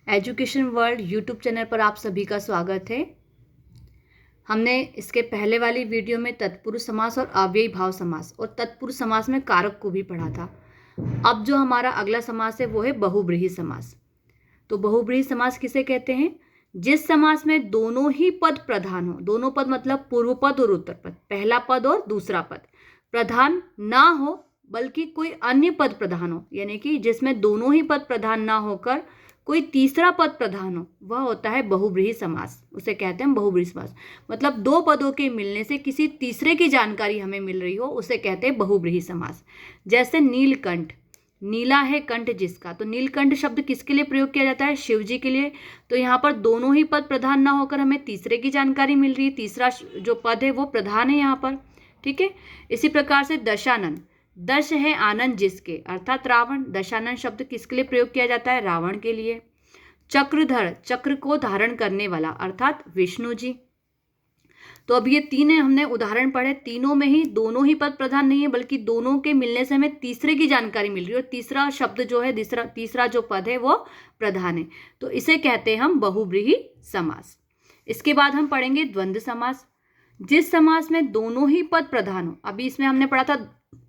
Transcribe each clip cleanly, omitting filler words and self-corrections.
Education world YouTube channel पर आप सभी का स्वागत है। हमने इसके पहले वाली वीडियो में तत्पुरुष समास और अव्ययी भाव समास और तत्पुरुष समास में कारक को भी पढ़ा था। अब जो हमारा अगला समास है वो है बहुब्रीहि समास। तो बहुब्रीहि समास किसे कहते हैं? जिस समास में दोनों ही पद प्रधान हो, दोनों पद मतलब पूर्व पद और उत्तर पद, पहला पद और दूसरा पद प्रधान ना हो बल्कि कोई अन्य पद प्रधान हो, यानी कि जिसमें दोनों ही पद प्रधान ना होकर कोई तीसरा पद प्रधान हो, वह होता है बहुब्रीहि समास। उसे कहते हैं बहुब्रीहि समास। मतलब दो पदों के मिलने से किसी तीसरे की जानकारी हमें मिल रही हो, उसे कहते हैं बहुब्रीहि समास। जैसे नीलकंठ, नीला है कंठ जिसका, तो नीलकंठ शब्द किसके लिए प्रयोग किया जाता है? शिव जी के लिए। तो यहाँ पर दोनों ही पद प्रधान ना होकर हमें तीसरे की जानकारी मिल रही है, तीसरा जो पद है वो प्रधान है यहाँ पर। ठीक है। इसी प्रकार से दशानन, दश है आनंद जिसके अर्थात रावण, दशानन शब्द किसके लिए प्रयोग किया जाता है? रावण के लिए। चक्रधर, चक्र को धारण करने वाला अर्थात विष्णु जी। तो अब ये तीन हमने उदाहरण पढ़े, तीनों में ही दोनों ही पद प्रधान नहीं है बल्कि दोनों के मिलने से हमें तीसरे की जानकारी मिल रही है और तीसरा शब्द जो है, तीसरा जो पद है वो प्रधान है। तो इसे कहते हैं हम बहुब्रीहि समास। इसके बाद हम पढ़ेंगे द्वंद्व समास। जिस समास में दोनों ही पद प्रधान हो, अभी इसमें हमने पढ़ा था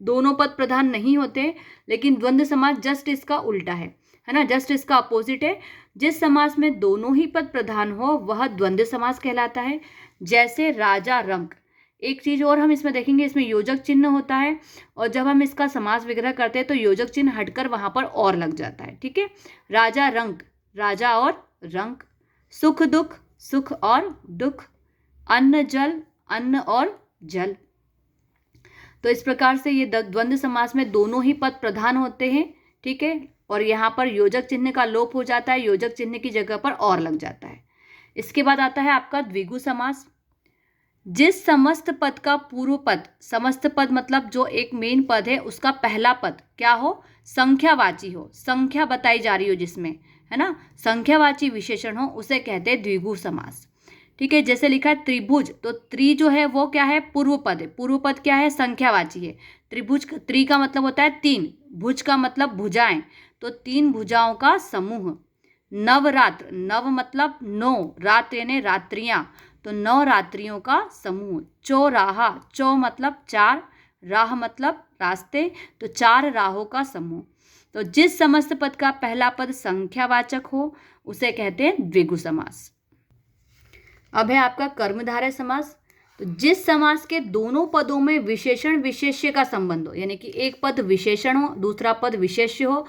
दोनों पद प्रधान नहीं होते, लेकिन द्वंद्व समास जस्ट इसका उल्टा है ना, जस्ट इसका अपोजिट है। जिस समास में दोनों ही पद प्रधान हो वह द्वंद्व समास कहलाता है। जैसे राजा रंक। एक चीज और हम इसमें देखेंगे, इसमें योजक चिन्ह होता है और जब हम इसका समास विग्रह करते हैं तो योजक चिन्ह हटकर वहां पर और लग जाता है। ठीक है। राजा रंक, राजा और रंक। सुख दुख, सुख और दुख। अन्न जल, अन्न और जल। तो इस प्रकार से ये द्वंद्व समास में दोनों ही पद प्रधान होते हैं। ठीक है। और यहाँ पर योजक चिन्ह का लोप हो जाता है, योजक चिन्ह की जगह पर और लग जाता है। इसके बाद आता है आपका द्विगु समास। जिस समस्त पद का पूर्व पद, समस्त पद मतलब जो एक मेन पद है उसका पहला पद क्या हो? संख्यावाची हो, संख्या बताई जा रही हो जिसमें, है ना, संख्यावाची विशेषण हो, उसे कहते हैं द्विगु समास। ठीक है। जैसे लिखा है त्रिभुज, तो त्रि जो है वो क्या है? पूर्व पद है। पूर्व पद क्या है? संख्यावाची है। त्रिभुज, त्रि का मतलब होता है तीन, भुज का मतलब भुजाएं, तो तीन भुजाओं का समूह। नवरात्र, नव मतलब नौ, रात्र यानी रात्रियां, तो नौ रात्रियों का समूह। चौराहा, चौ मतलब चार, राह मतलब रास्ते, तो चार राहों का समूह। तो जिस समस्त पद का पहला पद संख्यावाचक हो उसे कहते हैं द्विगु समास। अब है आपका कर्मधारय समास। तो जिस समास के दोनों पदों में विशेषण विशेष्य का संबंध हो, यानी कि एक पद विशेषण हो दूसरा पद विशेष्य हो,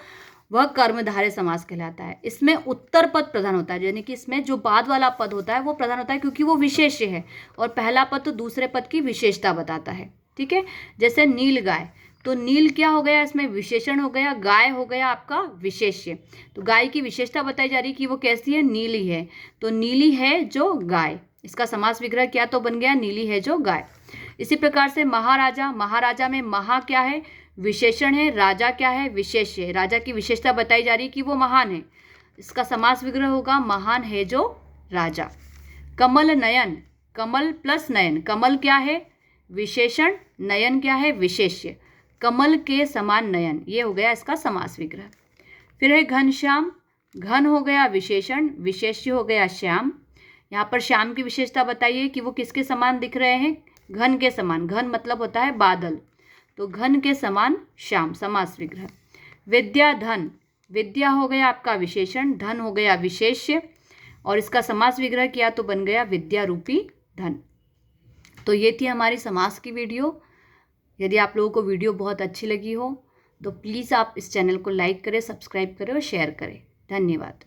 वह कर्मधारय समास कहलाता है। इसमें उत्तर पद प्रधान होता है, यानी कि इसमें जो बाद वाला पद होता है वो प्रधान होता है क्योंकि वो विशेष्य है और पहला पद तो दूसरे पद की विशेषता बताता है। ठीक है। जैसे नील गाय, तो नील क्या हो गया? इसमें विशेषण हो गया, गाय हो गया आपका विशेष्य। तो गाय की विशेषता बताई जा रही कि वो कैसी है? नीली है। तो नीली है जो गाय, इसका समास विग्रह क्या तो बन गया? नीली है जो गाय। इसी प्रकार से महाराजा, महाराजा में महा क्या है? विशेषण है, राजा क्या है? विशेष्य है। राजा की विशेषता बताई जा रही कि वो महान है, इसका समास विग्रह होगा महान है जो राजा। कमल नयन, कमल प्लस नयन, कमल क्या है? विशेषण, नयन क्या है? विशेष्य। कमल के समान नयन, ये हो गया इसका समास विग्रह। फिर है घनश्याम, घन हो गया विशेषण, विशेष्य हो गया श्याम। यहाँ पर श्याम की विशेषता बताइए कि वो किसके समान दिख रहे हैं? घन के समान। घन मतलब होता है बादल, तो घन के समान श्याम, समास विग्रह। विद्या धन, विद्या हो गया आपका विशेषण, धन हो गया विशेष्य और इसका समास विग्रह किया तो बन गया विद्या रूपी धन। तो ये थी हमारी समास की वीडियो। यदि आप लोगों को वीडियो बहुत अच्छी लगी हो तो प्लीज़ आप इस चैनल को लाइक करें, सब्सक्राइब करें और शेयर करें। धन्यवाद।